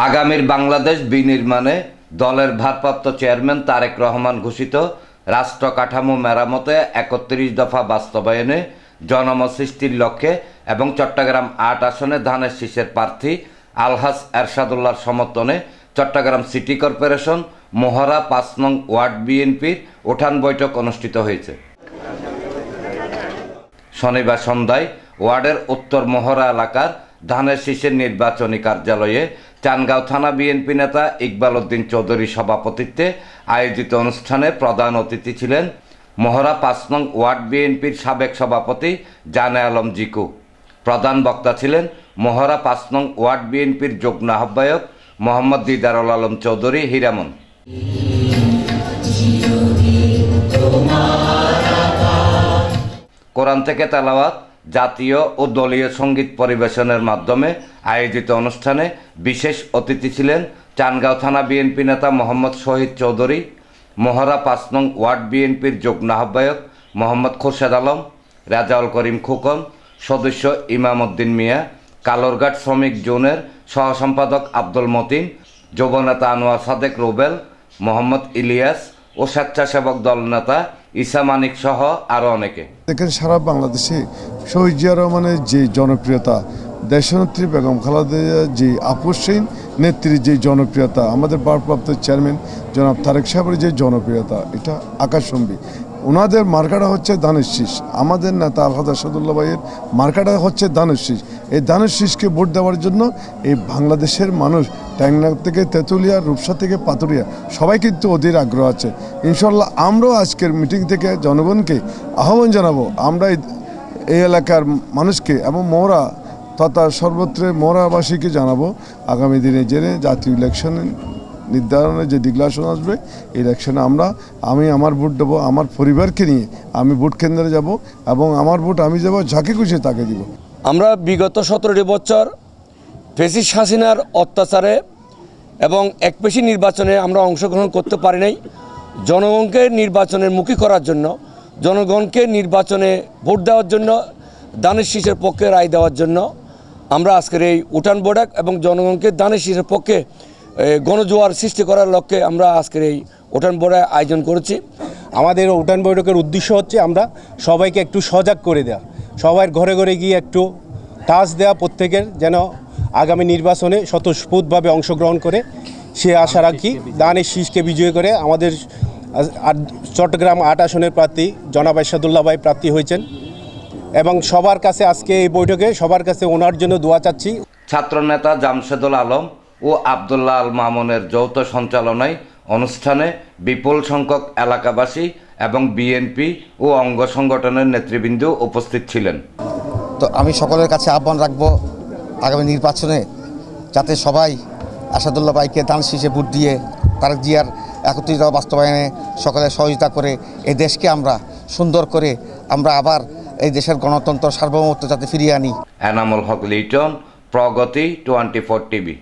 আগামীর বাংলাদেশ বিনির্মাণে দলের ভারপ্রাপ্ত চেয়ারম্যান তারেক রহমান ঘোষিত রাষ্ট্র কাঠামো মেরামতে ৩১ দফা বাস্তবায়নে জনমত সৃষ্টির লক্ষ্যে এবং চট্টগ্রাম ৮ আসনে ধানের শীষের প্রার্থী আলহাজ এরশাদুল্লাহর সমর্থনে চট্টগ্রাম সিটি কর্পোরেশন মহড়া ৫ নং ওয়ার্ড বিএনপির উঠান বৈঠক অনুষ্ঠিত হয়েছে। শনিবার সন্ধ্যায় ওয়ার্ডের উত্তর মহড়া এলাকার ধানের শীষের নির্বাচনী কার্যালয়ে চানগাঁও থানা বিএনপি নেতা ইকবাল উদ্দিন চৌধুরী সভাপতিত্বে আয়োজিত অনুষ্ঠানে প্রধান অতিথি ছিলেন মহড়া ৫ নং ওয়ার্ড বিএনপির সাবেক সভাপতি জানে আলম জিকু। প্রধান বক্তা ছিলেন মহড়া ৫ নং ওয়ার্ড বিএনপির যুগ্ম আহ্বায়ক মোহাম্মদ দিদারুল আলম চৌধুরী হীরামন। কোরআন থেকে তেলাওয়াত, জাতীয় ও দলীয় সঙ্গীত পরিবেশনের মাধ্যমে আয়োজিত অনুষ্ঠানে বিশেষ অতিথি ছিলেন চানগাঁও থানা বিএনপি নেতা মোহাম্মদ শহীদ চৌধুরী, মহড়া ৫ নং ওয়ার্ড বিএনপির যুগ্ম আহ্বায়ক মোহাম্মদ খোরশেদ আলম, রাজাউল করিম খোকন, সদস্য ইমাম উদ্দিন মিয়া, কালুরঘাট শ্রমিক জোনের সহ সম্পাদক আব্দুল মতিন, যুবনেতা আনোয়ার সাদেক রুবেল, মোহাম্মদ ইলিয়াস ও স্বেচ্ছাসেবক দল নেতা ঈসা মানিক সহ আরও অনেকে। দেখেন, সারা বাংলাদেশে শহীদ জিয়া রহমানের যে জনপ্রিয়তা, দেশনেত্রী বেগম খালেদা যে আপসহীন নেত্রীর যে জনপ্রিয়তা, আমাদের ভারপ্রাপ্ত চেয়ারম্যান জনাব তারেক সাহেবের যে জনপ্রিয়তা, এটা আকাশচুম্বী। ওনাদের মার্কাটা হচ্ছে ধানের শীষ, আমাদের নেতা আলহাজ এরশাদুল্লাহ ভাইয়ের মার্কাটা হচ্ছে ধানের শীষ। এই ধানের শীষকে ভোট দেওয়ার জন্য এই বাংলাদেশের মানুষ ট্যাংনা থেকে তেঁতুলিয়া, রূপসা থেকে পাতুরিয়া সবাই কিন্তু অধীর আগ্রহ আছে। ইনশাল্লাহ আমরাও আজকের মিটিং থেকে জনগণকে আহ্বান জানাবো, আমরা এই এলাকার মানুষকে এবং মহড়া তথা সর্বত্র মহড়াবাসীকে জানাবো আগামী দিনে জেনে জাতীয় ইলেকশনে নির্ধারণে যে ডিক্লারেশন আসবে, এই ইলেকশনে আমি আমার ভোট দেবো, আমার পরিবারকে নিয়ে আমি ভোট কেন্দ্রে যাব এবং আমার ভোট আমি যাব যাকে খুশি তাকে দিব। আমরা বিগত 17টি বছর ফ্যাসিস্ট হাসিনার অত্যাচারে এবং একপেশি নির্বাচনে আমরা অংশগ্রহণ করতে পারি নাই। জনগণকে নির্বাচনের মুখী করার জন্য, জনগণকে নির্বাচনে ভোট দেওয়ার জন্য, ধানের শীষের পক্ষে রায় দেওয়ার জন্য আমরা আজকের এই উঠান বৈঠক এবং জনগণকে ধানের শীষের পক্ষে গণজোয়ার সৃষ্টি করার লক্ষ্যে আমরা আজকের এই উঠান বৈঠক আয়োজন করেছি। আমাদের উঠান বৈঠকের উদ্দেশ্য হচ্ছে আমরা সবাইকে একটু সজাগ করে দেওয়া, সবার ঘরে ঘরে গিয়ে একটু টাচ দেওয়া, প্রত্যেকের যেন আগামী নির্বাচনে স্বতঃস্ফূর্তভাবে অংশগ্রহণ করে সে আশা রাখি ধানের শীষকে বিজয় করে আমাদের চট্টগ্রাম ৮ আসনের প্রার্থী জনাব এরশাদুল্লাহ ভাই প্রার্থী হয়েছেন এবং সবার কাছে আজকে এই বৈঠকে সবার কাছে ওনার জন্য দোয়া চাচ্ছি। ছাত্রনেতা জামশেদুল আলম ও আবদুল্লাহ আল মামুনের যৌথ সঞ্চালনায় অনুষ্ঠানে বিপুল সংখ্যক এলাকাবাসী এবং বিএনপি ও অঙ্গ সংগঠনের নেতৃবৃন্দ উপস্থিত ছিলেন। তো আমি সকলের কাছে আহ্বান রাখবো আগামী নির্বাচনে যাতে সবাই এরশাদুল্লাহ ভাইকে ধানের শীষে ভোট দিয়ে তারেক জিয়ার ৩১ দফা বাস্তবায়নে সকলে সহযোগিতা করে এই দেশকে আমরা সুন্দর করে আমরা আবার এই দেশের গণতন্ত্র সার্বভৌমত্ব যাতে ফিরিয়ে আনি। এনামুল হক লিটন, প্রগতি 24 টিভি।